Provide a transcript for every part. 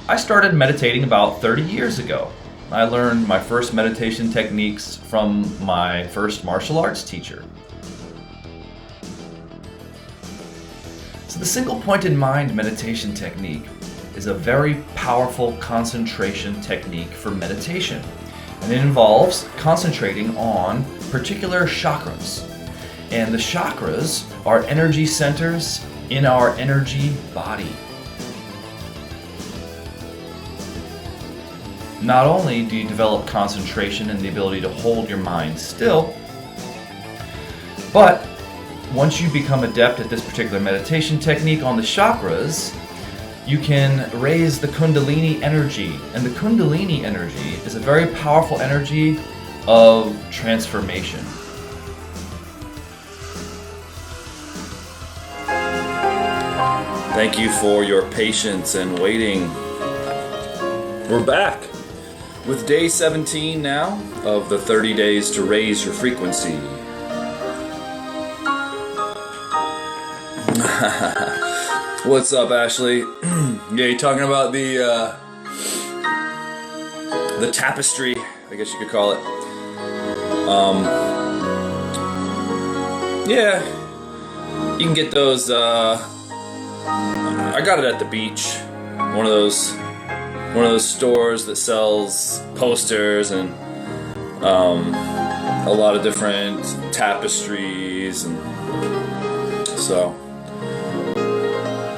I started meditating about 30 years ago. I learned my first meditation techniques from my first martial arts teacher. So the single point in mind meditation technique is a very powerful concentration technique for meditation. And it involves concentrating on particular chakras. And the chakras are energy centers in our energy body. Not only do you develop concentration and the ability to hold your mind still, but once you become adept at this particular meditation technique on the chakras, you can raise the Kundalini energy. And the Kundalini energy is a very powerful energy of transformation. Thank you for your patience and waiting. We're back with day 17 now of the 30 days to raise your frequency. What's up, Ashley? Yeah, you talking about the tapestry, I guess you could call it. Yeah, you can get those. I got it at the beach. One of those stores that sells posters and a lot of different tapestries, and so.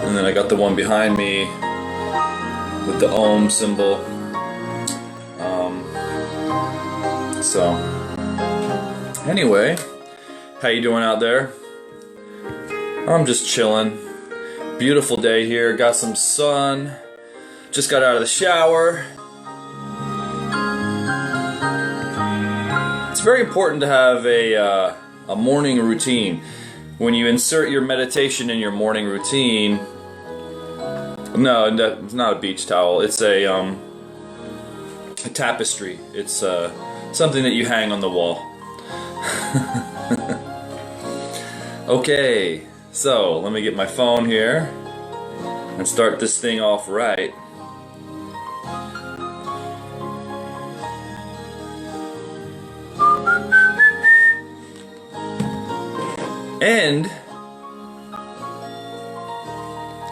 And then I got the one behind me with the Om symbol. So anyway, how you doing out there? I'm just chilling. Beautiful day here. Got some sun. Just got out of the shower. It's very important to have a morning routine. When you insert your meditation in your morning routine, no, it's not a beach towel. It's a tapestry. It's something that you hang on the wall. Okay, so let me get my phone here and start this thing off right. And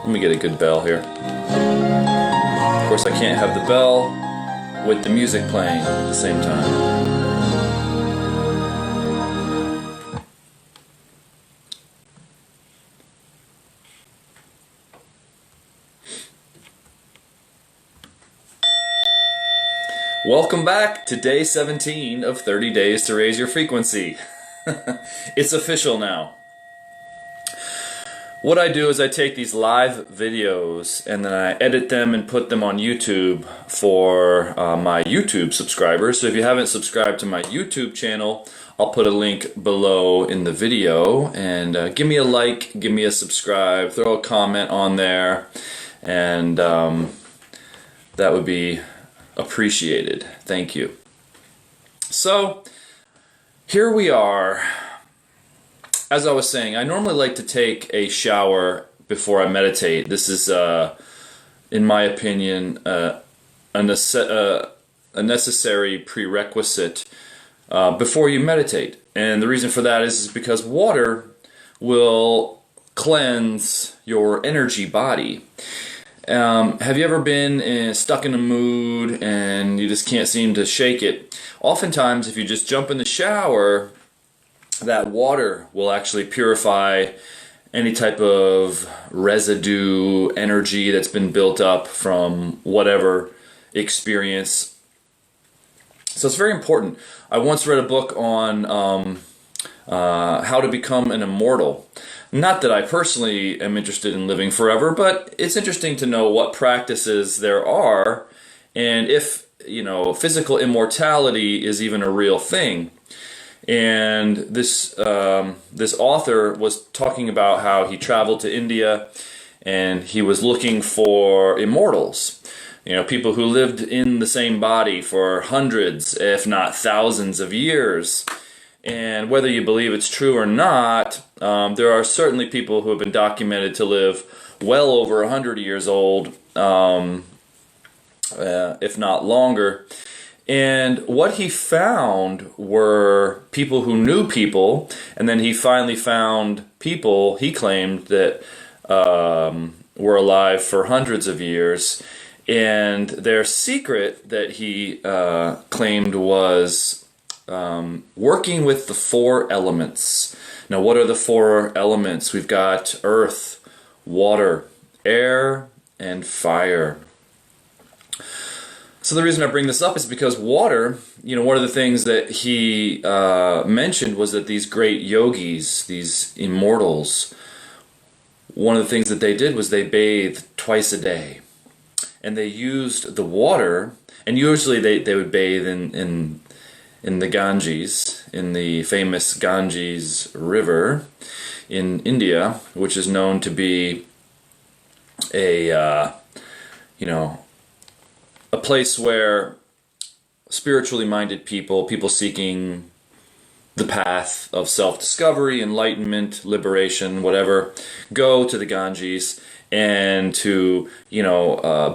let me get a good bell here. Of course, I can't have the bell with the music playing at the same time. Welcome back to day 17 of 30 days to raise your frequency. It's official now. What I do is I take these live videos and then I edit them and put them on YouTube for my YouTube subscribers. So if you haven't subscribed to my YouTube channel, I'll put a link below in the video, and give me a like, give me a subscribe, throw a comment on there, and that would be appreciated. Thank you. So here we are. As I was saying, I normally like to take a shower before I meditate. This is, in my opinion, a necessary prerequisite before you meditate. And the reason for that is because water will cleanse your energy body. Have you ever been stuck in a mood and you just can't seem to shake it? Oftentimes, if you just jump in the shower, that water will actually purify any type of residue energy that's been built up from whatever experience. So it's very important. I once read a book on how to become an immortal. Not that I personally am interested in living forever, but it's interesting to know what practices there are and if, physical immortality is even a real thing. And this author was talking about how he traveled to India and he was looking for immortals, people who lived in the same body for hundreds, if not thousands of years. And whether you believe it's true or not, there are certainly people who have been documented to live well over 100 years old. if not longer. And what he found were people who knew people, and then he finally found people, he claimed, that were alive for hundreds of years. And their secret that he claimed was working with the four elements. Now, what are the four elements? We've got earth, water, air, and fire. So the reason I bring this up is because water, one of the things that he mentioned was that these great yogis, these immortals, one of the things that they did was they bathed twice a day. And they used the water, and usually they would bathe in the Ganges, in the famous Ganges River in India, which is known to be a place where spiritually minded people seeking the path of self-discovery, enlightenment, liberation, whatever, go to the Ganges and to,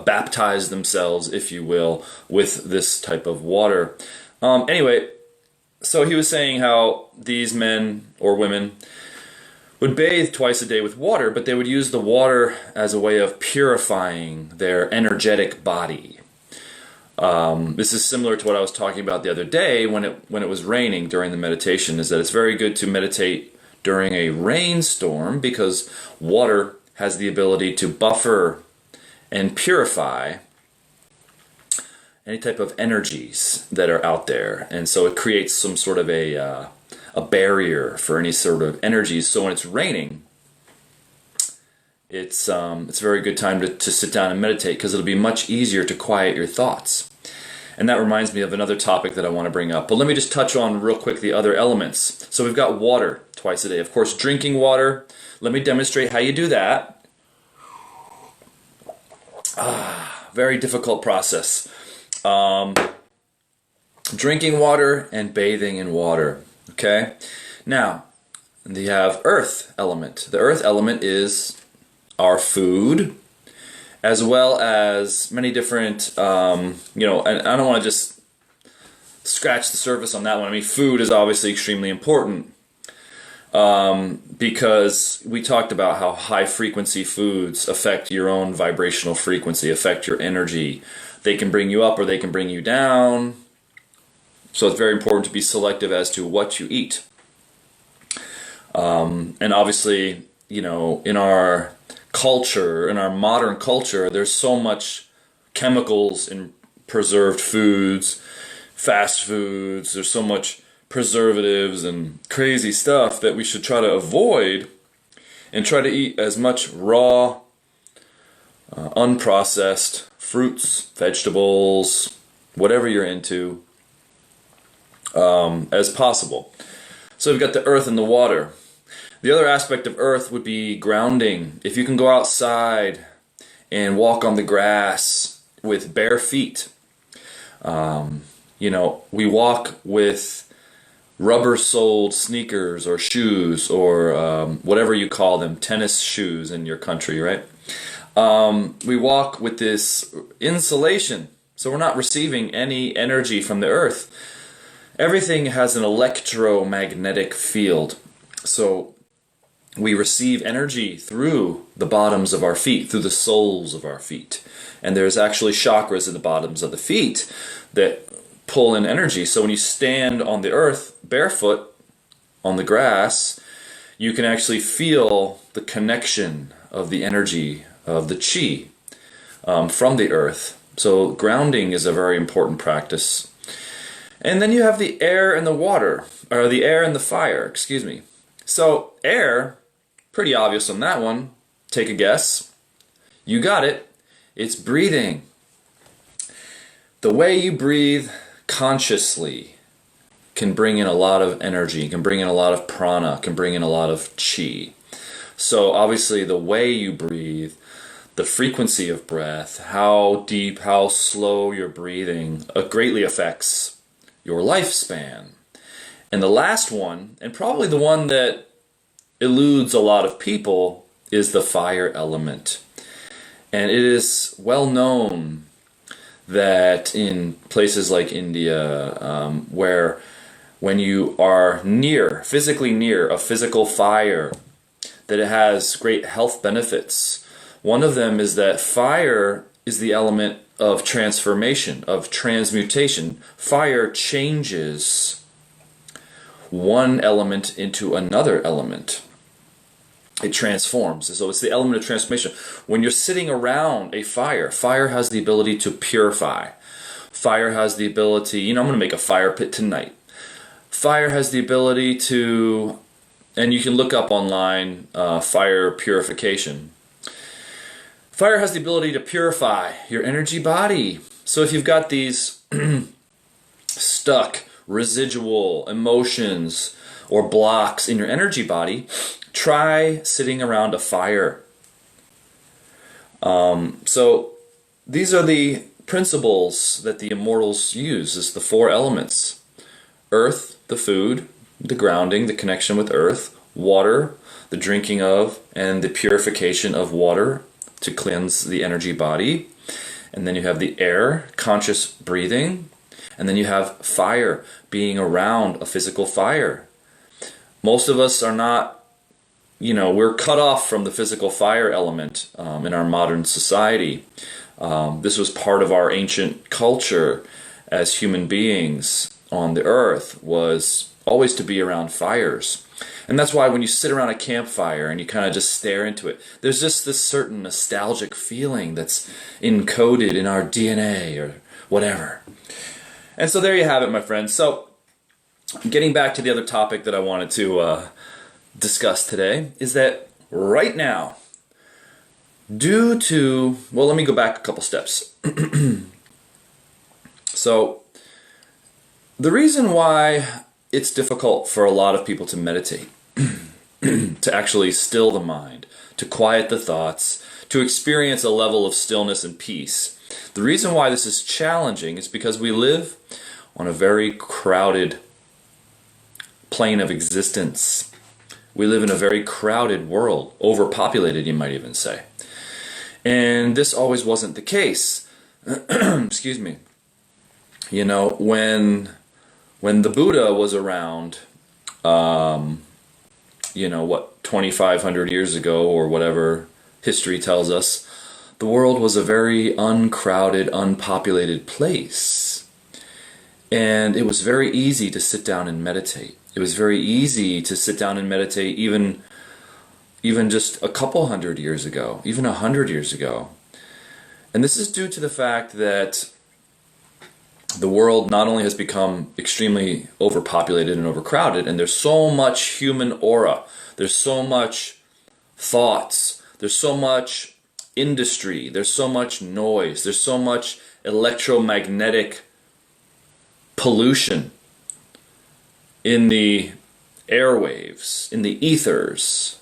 baptize themselves, if you will, with this type of water. Anyway, so he was saying how these men or women would bathe twice a day with water, but they would use the water as a way of purifying their energetic body. This is similar to what I was talking about the other day when it was raining during the meditation, is that it's very good to meditate during a rainstorm because water has the ability to buffer and purify any type of energies that are out there. And so it creates some sort of a barrier for any sort of energies. So when it's raining, it's a very good time to sit down and meditate because it'll be much easier to quiet your thoughts. And that reminds me of another topic that I want to bring up. But let me just touch on real quick the other elements. So we've got water twice a day. Of course, drinking water. Let me demonstrate how you do that. Very difficult process. Drinking water and bathing in water. Okay? Now, you have earth element. The earth element is our food, as well as many different, and I don't want to just scratch the surface on that one. I mean, food is obviously extremely important because we talked about how high frequency foods affect your own vibrational frequency, affect your energy. They can bring you up or they can bring you down. So it's very important to be selective as to what you eat. And obviously, in our culture, in our modern culture, there's so much chemicals in preserved foods, fast foods, there's so much preservatives and crazy stuff that we should try to avoid and try to eat as much raw, unprocessed fruits, vegetables, whatever you're into, as possible. So we've got the earth and the water. The other aspect of earth would be grounding. If you can go outside and walk on the grass with bare feet, we walk with rubber-soled sneakers or shoes or whatever you call them, tennis shoes in your country, right? We walk with this insulation, so we're not receiving any energy from the earth. Everything has an electromagnetic field, so we receive energy through the bottoms of our feet, through the soles of our feet. And there's actually chakras at the bottoms of the feet that pull in energy. So when you stand on the earth barefoot on the grass, you can actually feel the connection of the energy of the chi from the earth. So grounding is a very important practice. And then you have the air and the water, or the air and the fire, excuse me. So air, pretty obvious on that one. Take a guess. You got it. It's breathing. The way you breathe consciously can bring in a lot of energy, can bring in a lot of prana, can bring in a lot of chi. So obviously the way you breathe, the frequency of breath, how deep, how slow you're breathing, greatly affects your lifespan. And the last one, and probably the one that eludes a lot of people, is the fire element. And it is well known that in places like India, where when you are physically near a physical fire, that it has great health benefits. One of them is that fire is the element of transformation, of transmutation. Fire changes one element into another element. It transforms. So it's the element of transformation. When you're sitting around a fire, fire has the ability to purify. Fire has the ability, I'm going to make a fire pit tonight. Fire has the ability to, and you can look up online, fire purification. Fire has the ability to purify your energy body. So if you've got these stuck residual emotions or blocks in your energy body, try sitting around a fire. So these are the principles that the immortals use, is the four elements. Earth, the food, the grounding, the connection with earth. Water, the drinking of and the purification of water to cleanse the energy body. And then you have the air, conscious breathing. And then you have fire, being around a physical fire. Most of us are not, we're cut off from the physical fire element in our modern society. This was part of our ancient culture as human beings on the earth, was always to be around fires. And that's why when you sit around a campfire and you kind of just stare into it, there's just this certain nostalgic feeling that's encoded in our DNA or whatever. And so there you have it, my friends. So getting back to the other topic that I wanted to discuss today is that right now, let me go back a couple steps. So the reason why it's difficult for a lot of people to meditate, to actually still the mind, to quiet the thoughts, to experience a level of stillness and peace. The reason why this is challenging is because we live on a very crowded plane of existence. We live in a very crowded world, overpopulated, you might even say. And this always wasn't the case. Excuse me. When the Buddha was around, 2,500 years ago or whatever history tells us, the world was a very uncrowded, unpopulated place. And it was very easy to sit down and meditate. It was very easy to sit down and meditate even just a couple hundred years ago, even 100 years ago. And this is due to the fact that the world not only has become extremely overpopulated and overcrowded, and there's so much human aura, there's so much thoughts, there's so much industry, there's so much noise, there's so much electromagnetic pollution in the airwaves, in the ethers,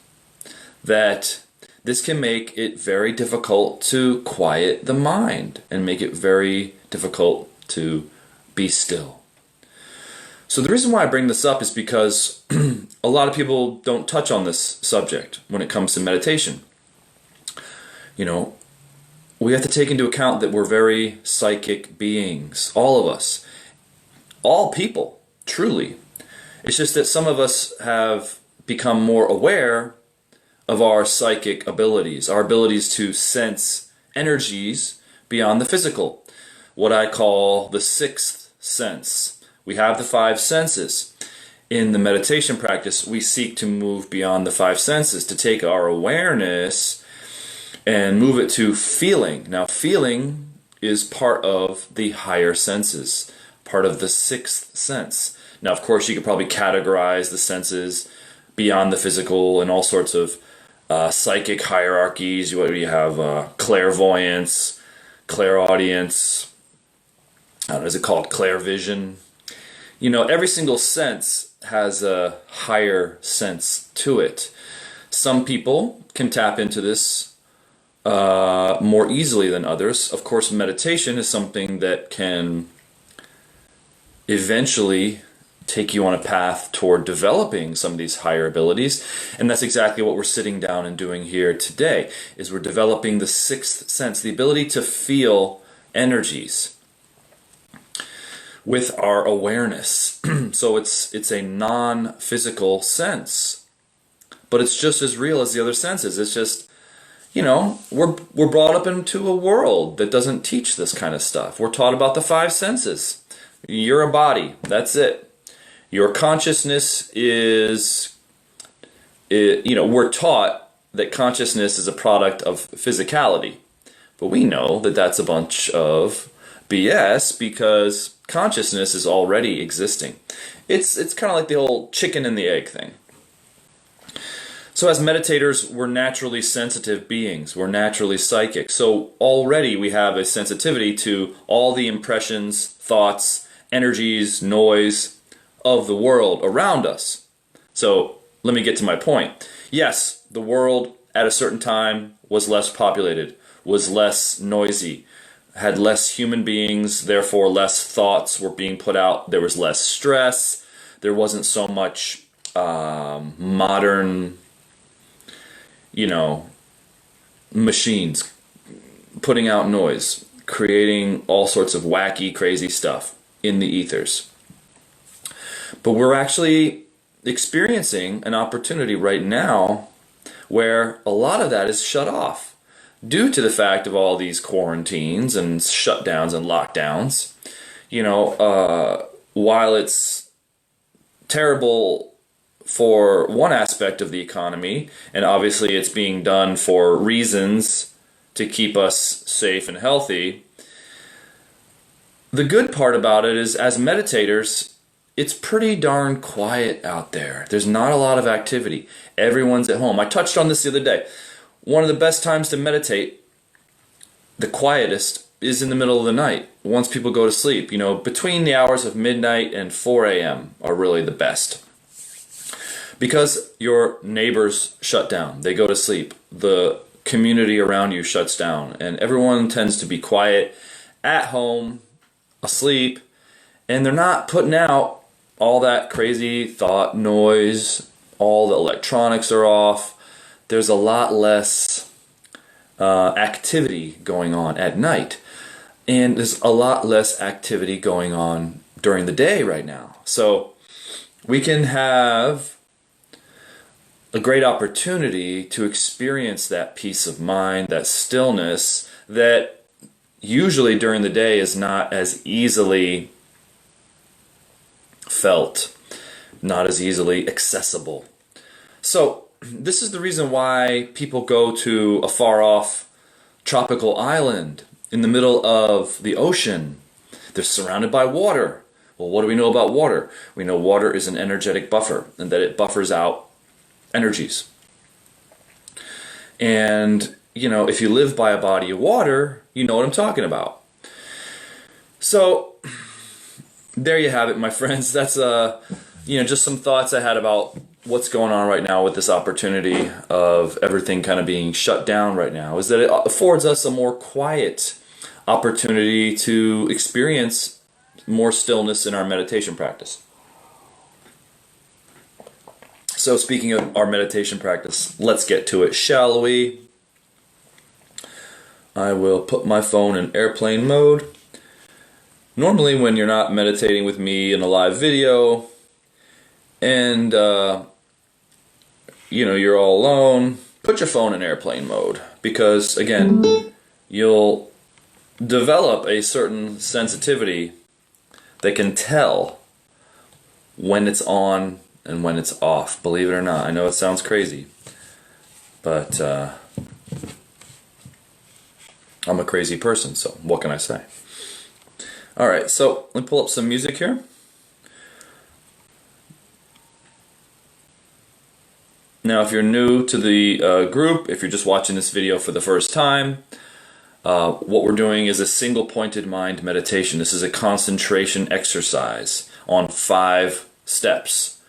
that this can make it very difficult to quiet the mind and make it very difficult to be still. So the reason why I bring this up is because a lot of people don't touch on this subject when it comes to meditation. We have to take into account that we're very psychic beings, all of us, all people, truly. It's just that some of us have become more aware of our psychic abilities, our abilities to sense energies beyond the physical. What I call the sixth sense. We have the five senses. In the meditation practice, we seek to move beyond the five senses, to take our awareness and move it to feeling. Now, feeling is part of the higher senses, part of the sixth sense. Now, of course, you could probably categorize the senses beyond the physical in all sorts of psychic hierarchies. You have clairvoyance, clairaudience, is it called clairvision? Every single sense has a higher sense to it. Some people can tap into this more easily than others. Of course, meditation is something that can eventually take you on a path toward developing some of these higher abilities, and that's exactly what we're sitting down and doing here today, is we're developing the sixth sense, the ability to feel energies with our awareness. So it's a non-physical sense, but it's just as real as the other senses. It's just, we're brought up into a world that doesn't teach this kind of stuff. We're taught about the five senses. You're a body, that's it. Your consciousness is, we're taught that consciousness is a product of physicality. But we know that that's a bunch of BS, because consciousness is already existing. It's kind of like the whole chicken and the egg thing. So as meditators, we're naturally sensitive beings. We're naturally psychic. So already we have a sensitivity to all the impressions, thoughts, energies, noise of the world around us. So let me get to my point. Yes, the world at a certain time was less populated, was less noisy, had less human beings, therefore less thoughts were being put out. There was less stress. There wasn't so much modern, machines putting out noise, creating all sorts of wacky, crazy stuff in the ethers. But we're actually experiencing an opportunity right now where a lot of that is shut off due to the fact of all these quarantines and shutdowns and lockdowns. While it's terrible for one aspect of the economy, and obviously it's being done for reasons to keep us safe and healthy, the good part about it is, as meditators, it's pretty darn quiet out there. There's not a lot of activity. Everyone's at home. I touched on this the other day. One of the best times to meditate, the quietest, is in the middle of the night, once people go to sleep. Between the hours of midnight and 4 a.m. are really the best. Because your neighbors shut down. They go to sleep. The community around you shuts down. And everyone tends to be quiet, at home, asleep, and they're not putting out all that crazy thought noise. All the electronics are off. There's a lot less activity going on at night. And there's a lot less activity going on during the day right now. So we can have a great opportunity to experience that peace of mind, that stillness that usually during the day is not as easily felt, not as easily accessible. So this is the reason why people go to a far-off tropical island in the middle of the ocean. They're surrounded by water. Well, what do we know about water? We know water is an energetic buffer, and that it buffers out energies. And, if you live by a body of water, you know what I'm talking about. So, there you have it, my friends. That's, just some thoughts I had about what's going on right now with this opportunity of everything kind of being shut down right now, is that it affords us a more quiet opportunity to experience more stillness in our meditation practice. So speaking of our meditation practice, let's get to it, shall we? I will put my phone in airplane mode. Normally when you're not meditating with me in a live video and you're all alone, put your phone in airplane mode, because again, you'll develop a certain sensitivity that can tell when it's on and when it's off. Believe it or not, I know it sounds crazy, but I'm a crazy person, so what can I say? Alright, so let me pull up some music here. Now if you're new to the group, if you're just watching this video for the first time, what we're doing is a single pointed mind meditation. This is a concentration exercise on 5 steps.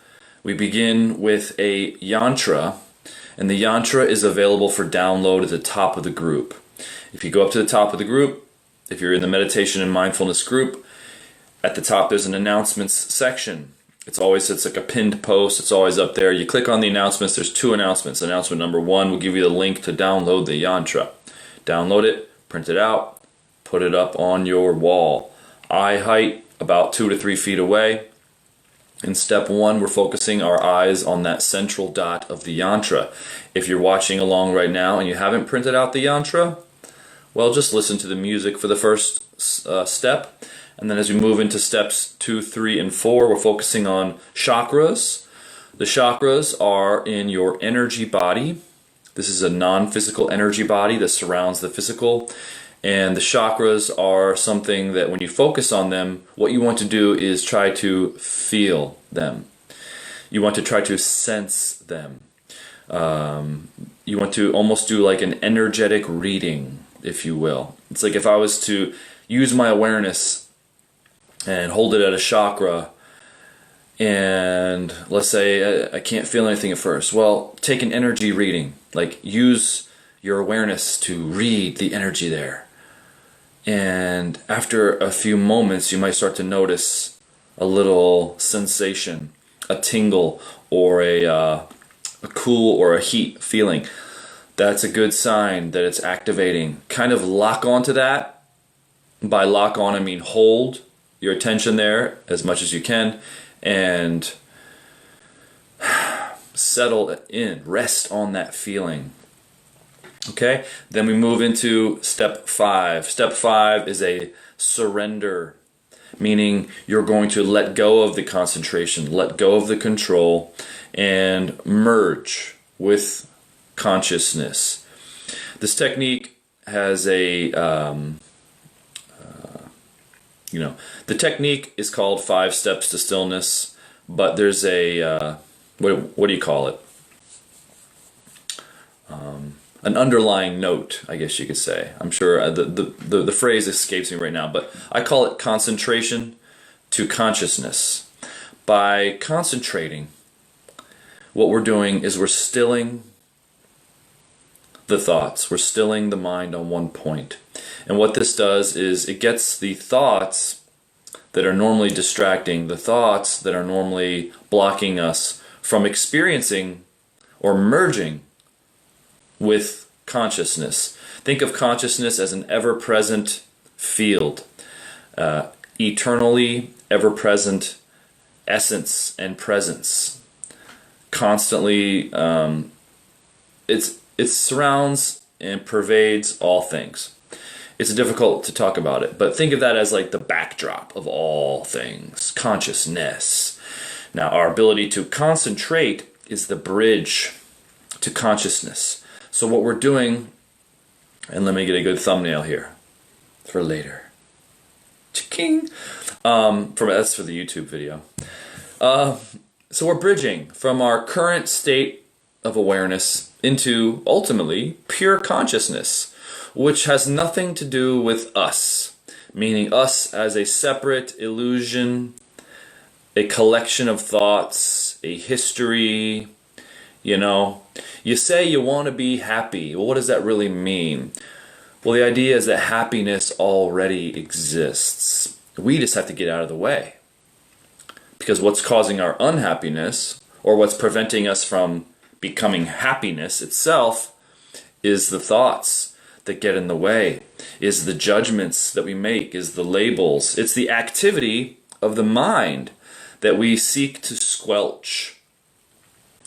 We begin with a yantra, and the yantra is available for download at the top of the group. If you go up to the top of the group, if you're in the meditation and mindfulness group, at the top there's an announcements section. It's like a pinned post, it's always up there. You click on the announcements, there's 2 announcements. Announcement number 1 will give you the link to download the yantra. Download it, print it out, put it up on your wall. Eye height about 2 to 3 feet away. In step 1, we're focusing our eyes on that central dot of the yantra. If you're watching along right now and you haven't printed out the yantra, well, just listen to the music for the first step. And then as we move into steps 2, 3, and 4, we're focusing on chakras. The chakras are in your energy body. This is a non-physical energy body that surrounds the physical. And the chakras are something that when you focus on them, what you want to do is try to feel them. You want to try to sense them. You want to almost do like an energetic reading, if you will. It's like if I was to use my awareness and hold it at a chakra, and let's say I can't feel anything at first. Well, take an energy reading. Like use your awareness to read the energy there. And after a few moments, you might start to notice a little sensation, a tingle, or a cool or a heat feeling. That's a good sign that it's activating. Kind of lock onto that. By lock on, I mean hold your attention there as much as you can and settle in, rest on that feeling. Okay, then we move into step 5. Step 5 is a surrender, meaning you're going to let go of the concentration, let go of the control, and merge with consciousness. This technique has a, the technique is called 5 Steps to Stillness, but there's a, what do you call it? An underlying note, I guess you could say. I'm sure the phrase escapes me right now, but I call it concentration to consciousness. By concentrating, what we're doing is we're stilling the thoughts. We're stilling the mind on one point. And what this does is it gets the thoughts that are normally distracting, the thoughts that are normally blocking us from experiencing or merging with consciousness. Think of consciousness as an ever-present field, eternally ever-present essence and presence. Constantly, it surrounds and pervades all things. It's difficult to talk about it, but think of that as like the backdrop of all things, consciousness. Now, our ability to concentrate is the bridge to consciousness. So what we're doing, and let me get a good thumbnail here for later. Cha-king! That's for the YouTube video. So we're bridging from our current state of awareness into, ultimately, pure consciousness, which has nothing to do with us, meaning us as a separate illusion, a collection of thoughts, a history. You say you want to be happy. Well, what does that really mean? Well, the idea is that happiness already exists. We just have to get out of the way. Because what's causing our unhappiness, or what's preventing us from becoming happiness itself, is the thoughts that get in the way, is the judgments that we make, is the labels. It's the activity of the mind that we seek to squelch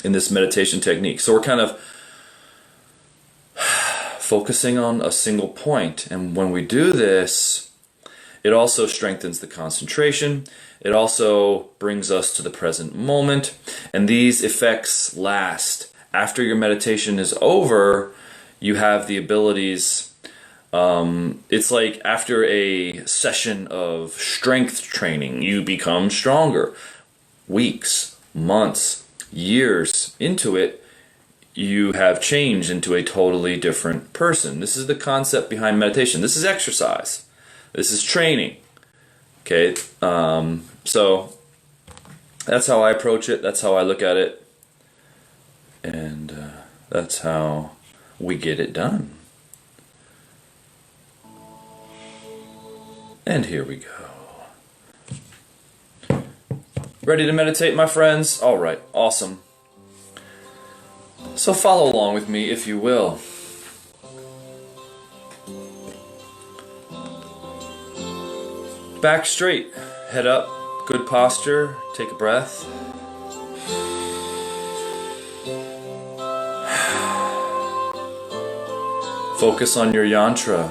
in this meditation technique. So we're kind of focusing on a single point. And when we do this, it also strengthens the concentration. It also brings us to the present moment. And these effects last. After your meditation is over, you have the abilities. It's like after a session of strength training, you become stronger. Weeks, months, years into it, you have changed into a totally different person. This is the concept behind meditation. This is exercise. This is training. Okay, so that's how I approach it. That's how I look at it. And that's how we get it done. And here we go. Ready to meditate, my friends? All right, awesome. So follow along with me, if you will. Back straight, head up, good posture, take a breath. Focus on your yantra.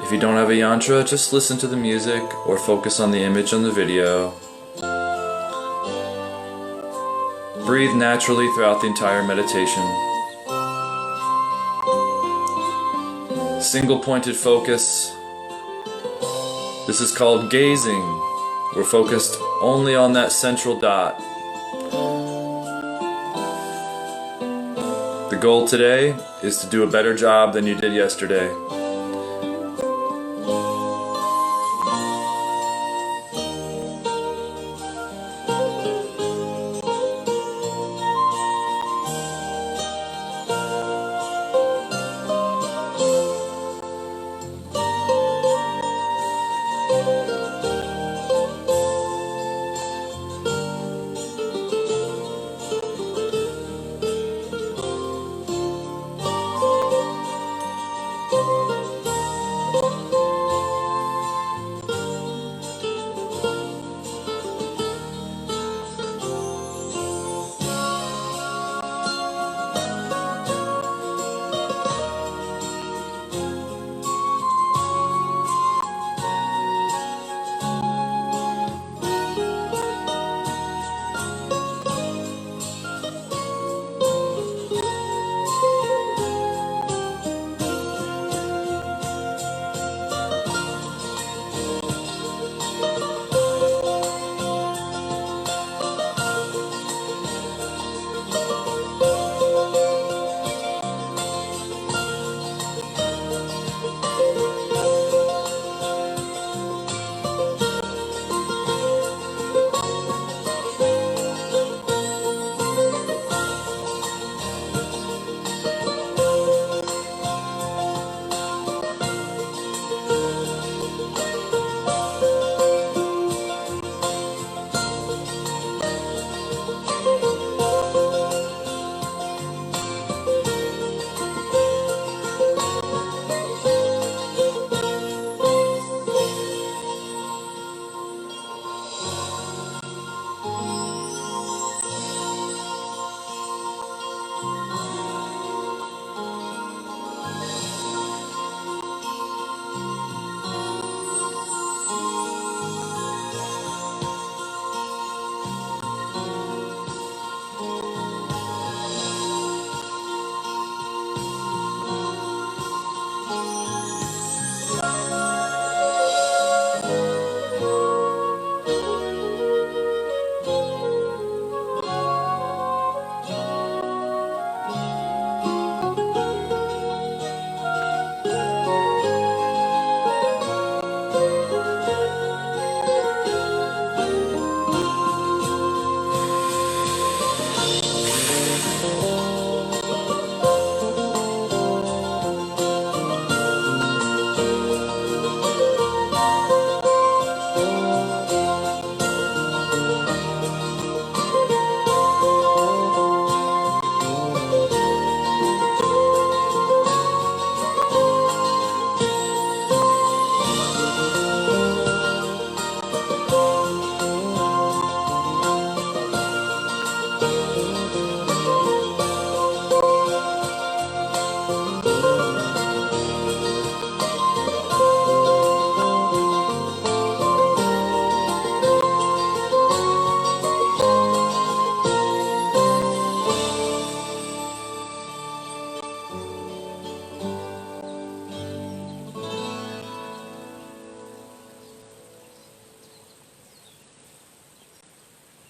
If you don't have a yantra, just listen to the music or focus on the image on the video. Breathe naturally throughout the entire meditation. Single pointed focus. This is called gazing. We're focused only on that central dot. The goal today is to do a better job than you did yesterday.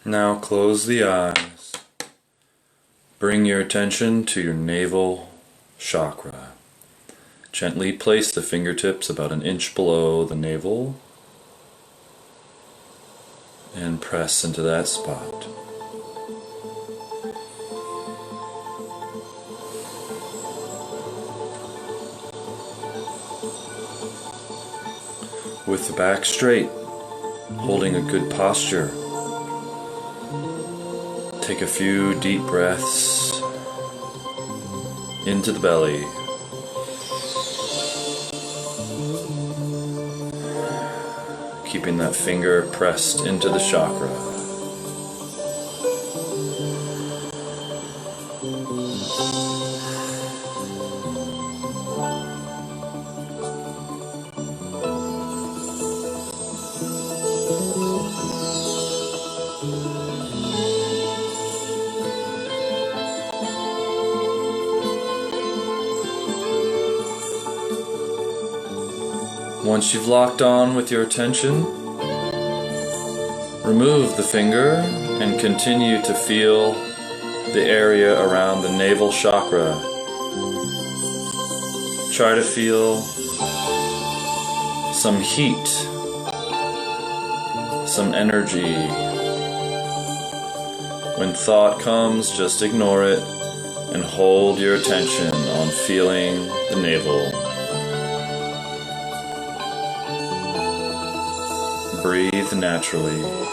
Now close the eyes. Bring your attention to your navel chakra. Gently place the fingertips about an inch below the navel and press into that spot. With the back straight, holding a good posture, take a few deep breaths into the belly. keeping that finger pressed into the chakra. Once you've locked on with your attention, remove the finger and continue to feel the area around the navel chakra. Try to feel some heat, some energy. When thought comes, just ignore it and hold your attention on feeling the navel. Breathe naturally.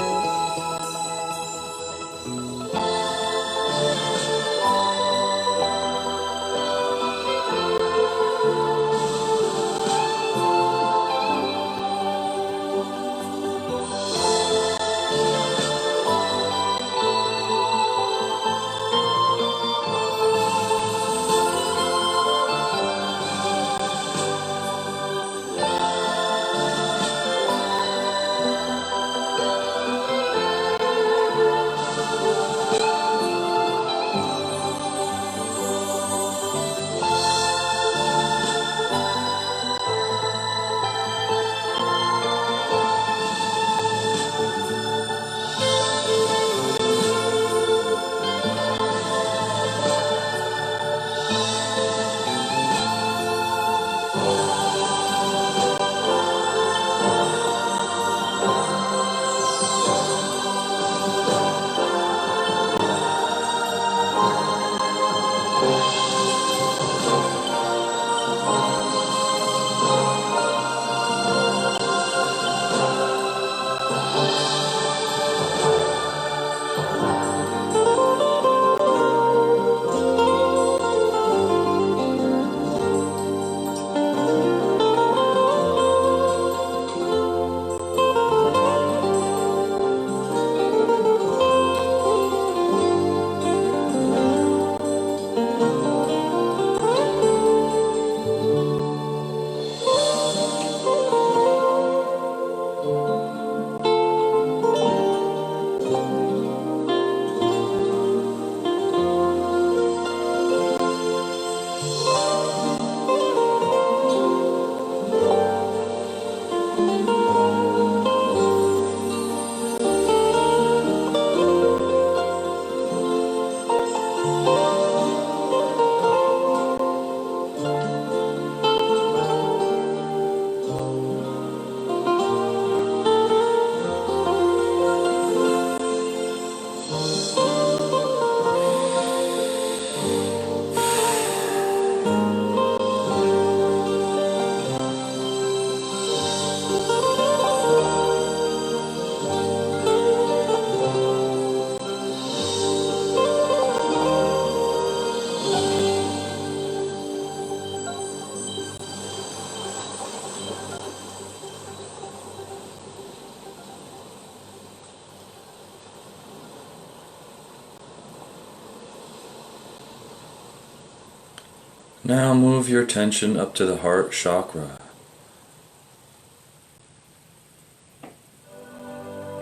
Now move your attention up to the heart chakra.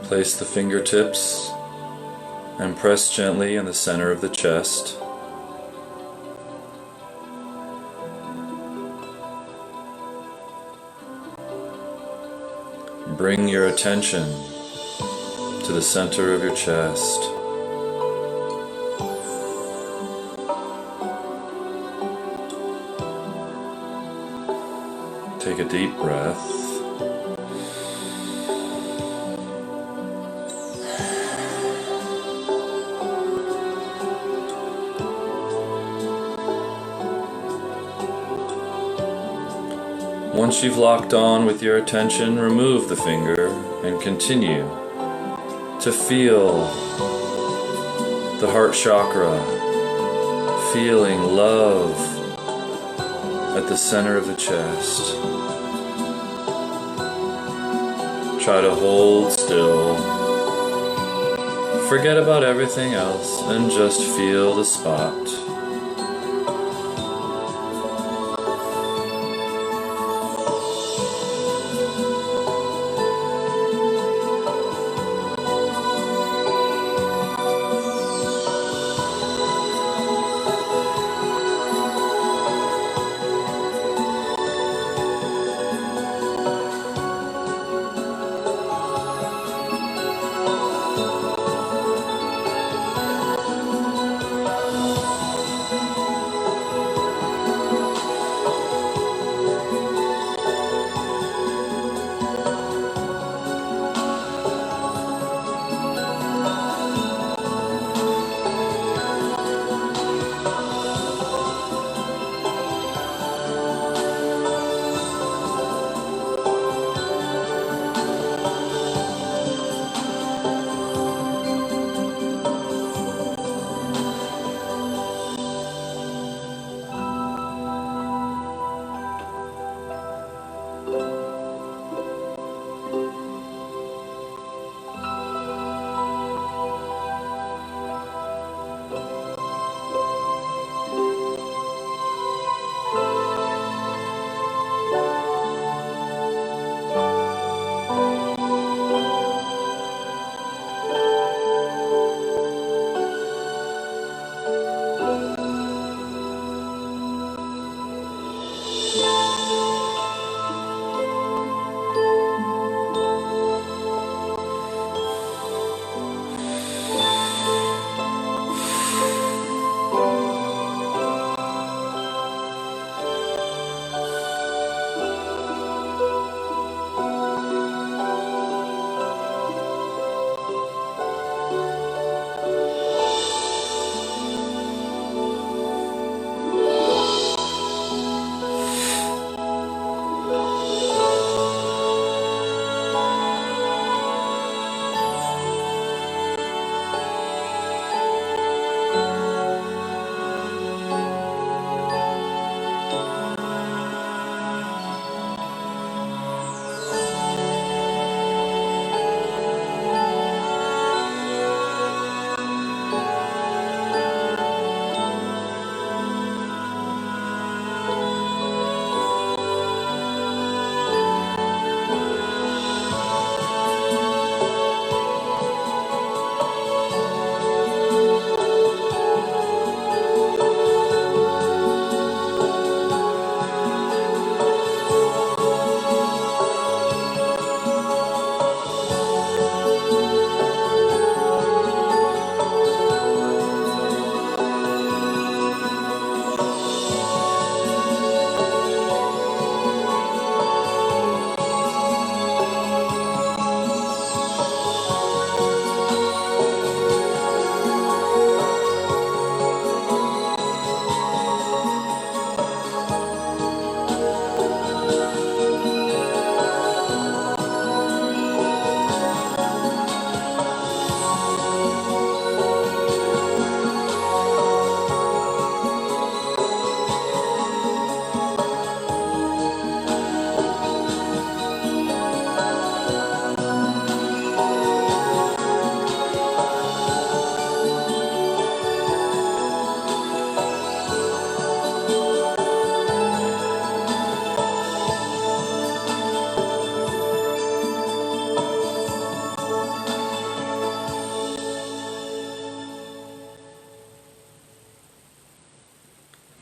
Place the fingertips and press gently in the center of the chest. Bring your attention to the center of your chest. Take a deep breath. Once you've locked on with your attention, remove the finger and continue to feel the heart chakra, feeling love at the center of the chest. Try to hold still. Forget about everything else and just feel the spot.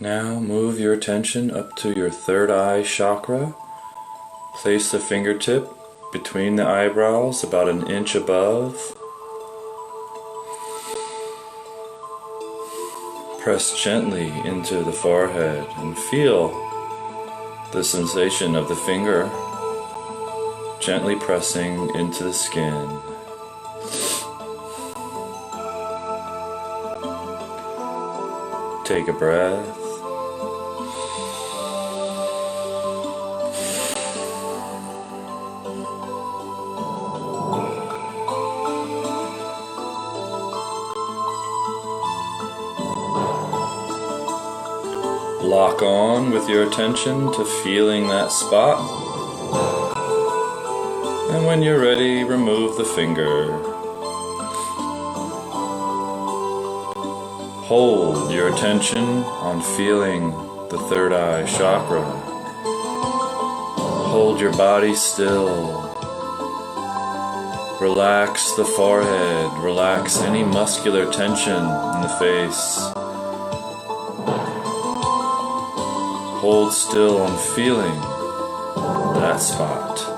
Now move your attention up to your third eye chakra. Place the fingertip between the eyebrows about an inch above. Press gently into the forehead and feel the sensation of the finger gently pressing into the skin. Take a breath. Lock on with your attention to feeling that spot And when you're ready, remove the finger. Hold your attention on feeling the third eye chakra. Hold your body still. Relax the forehead. Relax any muscular tension in the face. Hold still on feeling that spot.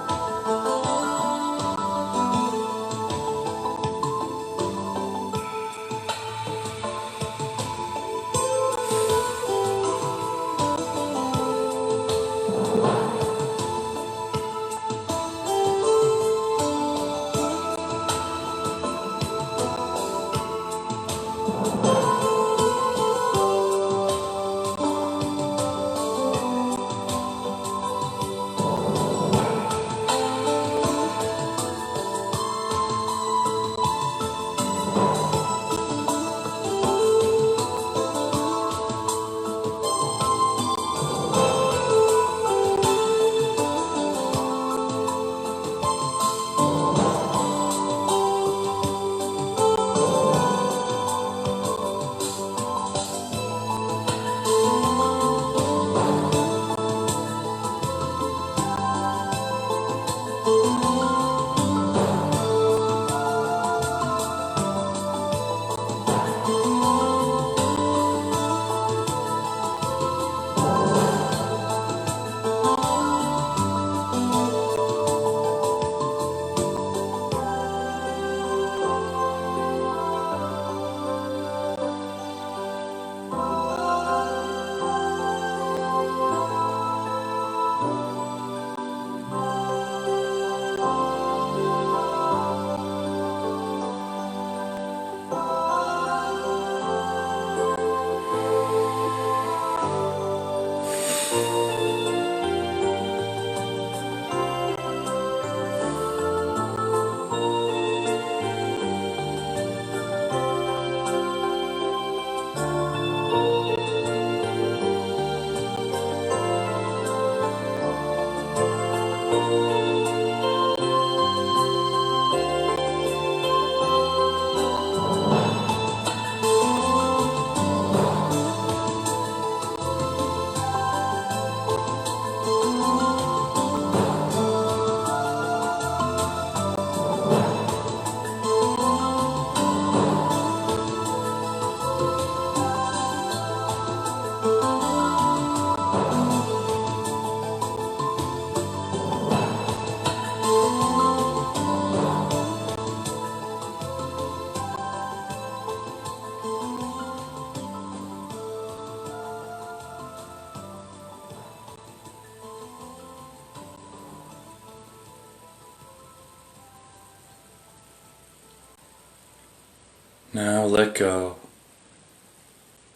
Now let go.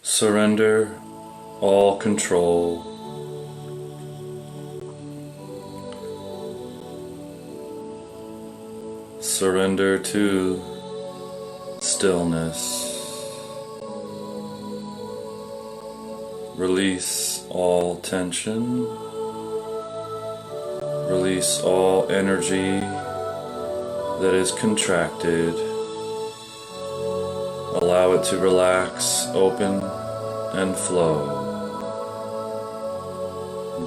Surrender all control. Surrender to stillness. Release all tension. Release all energy that is contracted. Allow it to relax, open, and flow.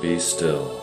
Be still.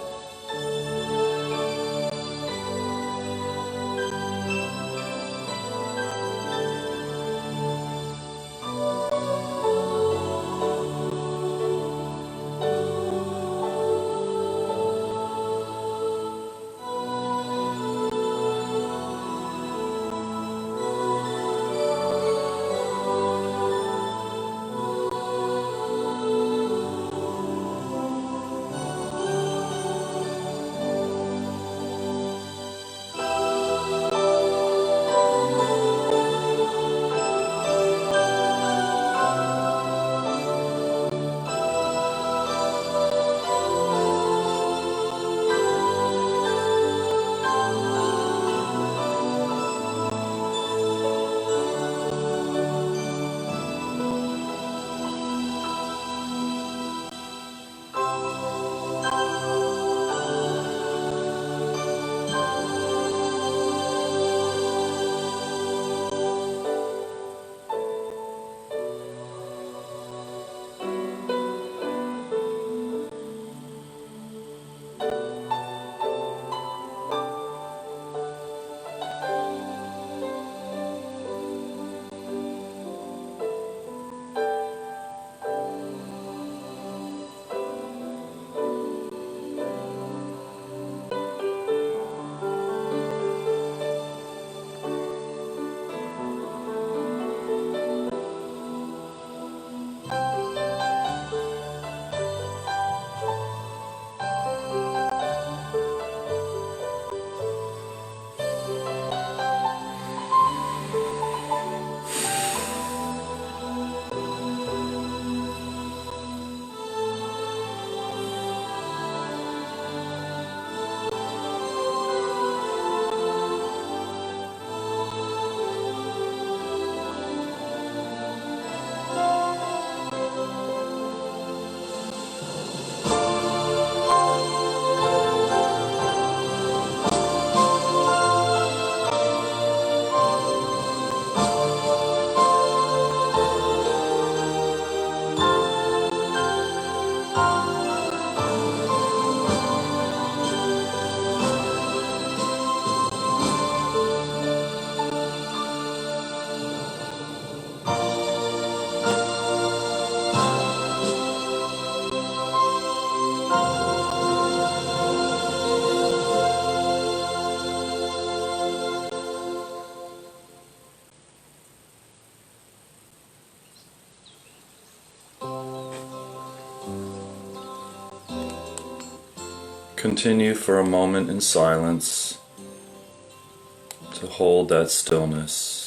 Continue for a moment in silence to hold that stillness.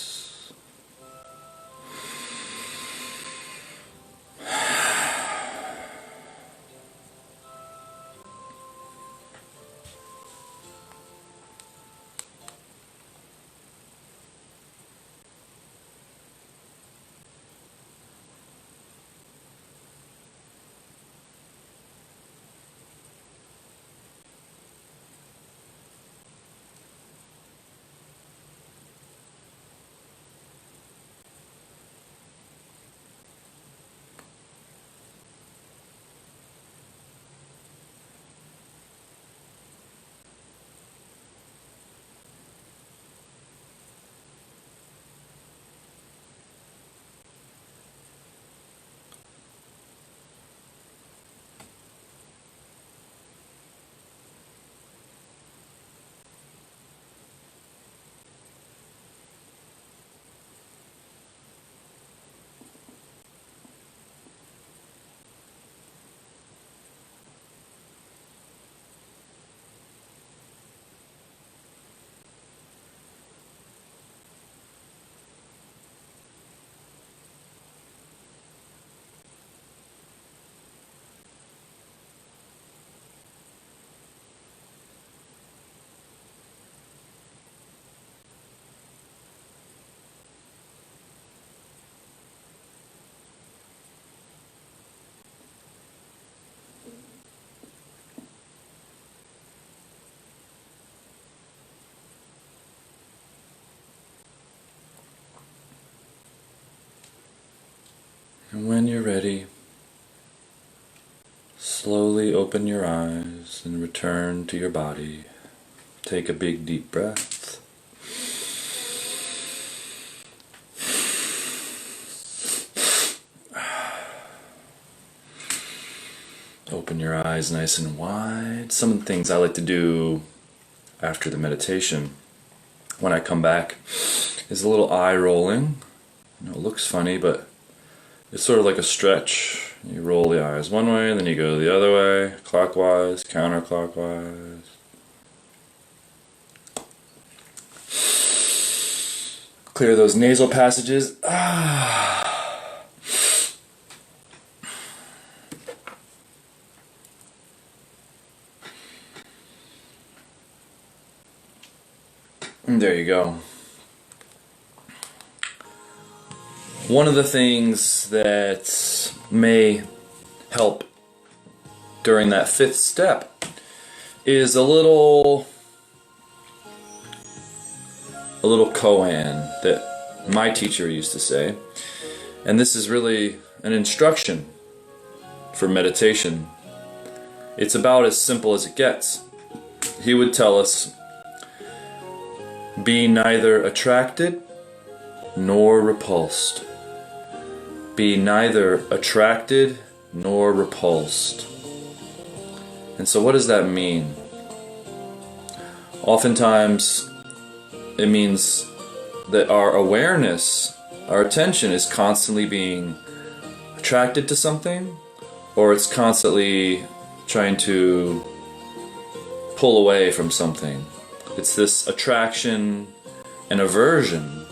And when you're ready, slowly open your eyes and return to your body. Take a big deep breath. Open your eyes nice and wide. Some of the things I like to do after the meditation when I come back is a little eye rolling. It looks funny, but it's sort of like a stretch. You roll the eyes one way, then you go the other way, clockwise, counterclockwise. Clear those nasal passages. And there you go. One of the things that may help during that fifth step is a little koan that my teacher used to say. And this is really an instruction for meditation. It's about as simple as it gets. He would tell us, be neither attracted nor repulsed. Be neither attracted nor repulsed. And so what does that mean? Oftentimes it means that our awareness, our attention is constantly being attracted to something, or it's constantly trying to pull away from something. It's this attraction and aversion,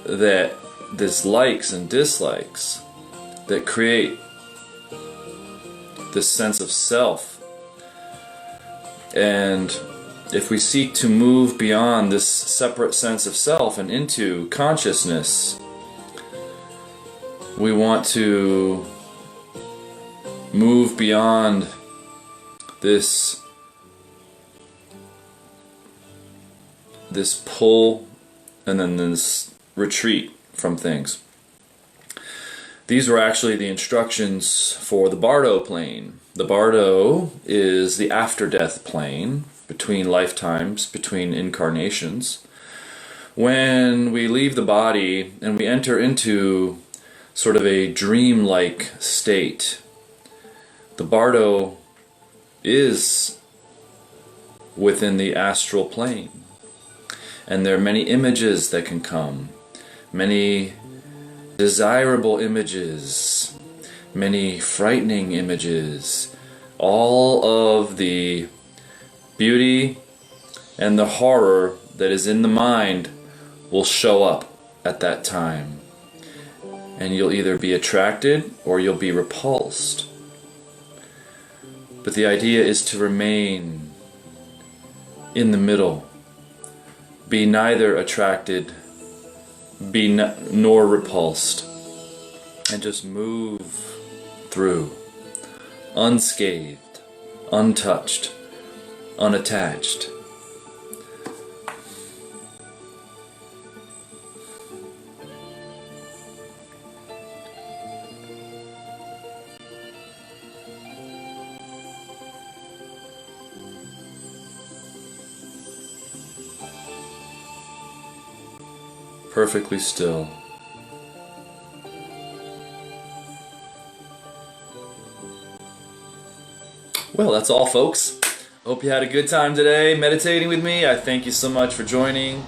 that this likes and dislikes, that create this sense of self. And if we seek to move beyond this separate sense of self and into consciousness, we want to move beyond this pull and then this retreat from things. These were actually the instructions for the Bardo plane. The Bardo is the after-death plane, between lifetimes, between incarnations. When we leave the body and we enter into sort of a dream-like state, the Bardo is within the astral plane. And there are many images that can come, many desirable images, many frightening images, all of the beauty and the horror that is in the mind will show up at that time. And you'll either be attracted or you'll be repulsed. But the idea is to remain in the middle. Be neither attracted, nor repulsed. And just move through, unscathed, untouched, unattached. Perfectly still. Well, that's all, folks. Hope you had a good time today meditating with me. I thank you so much for joining.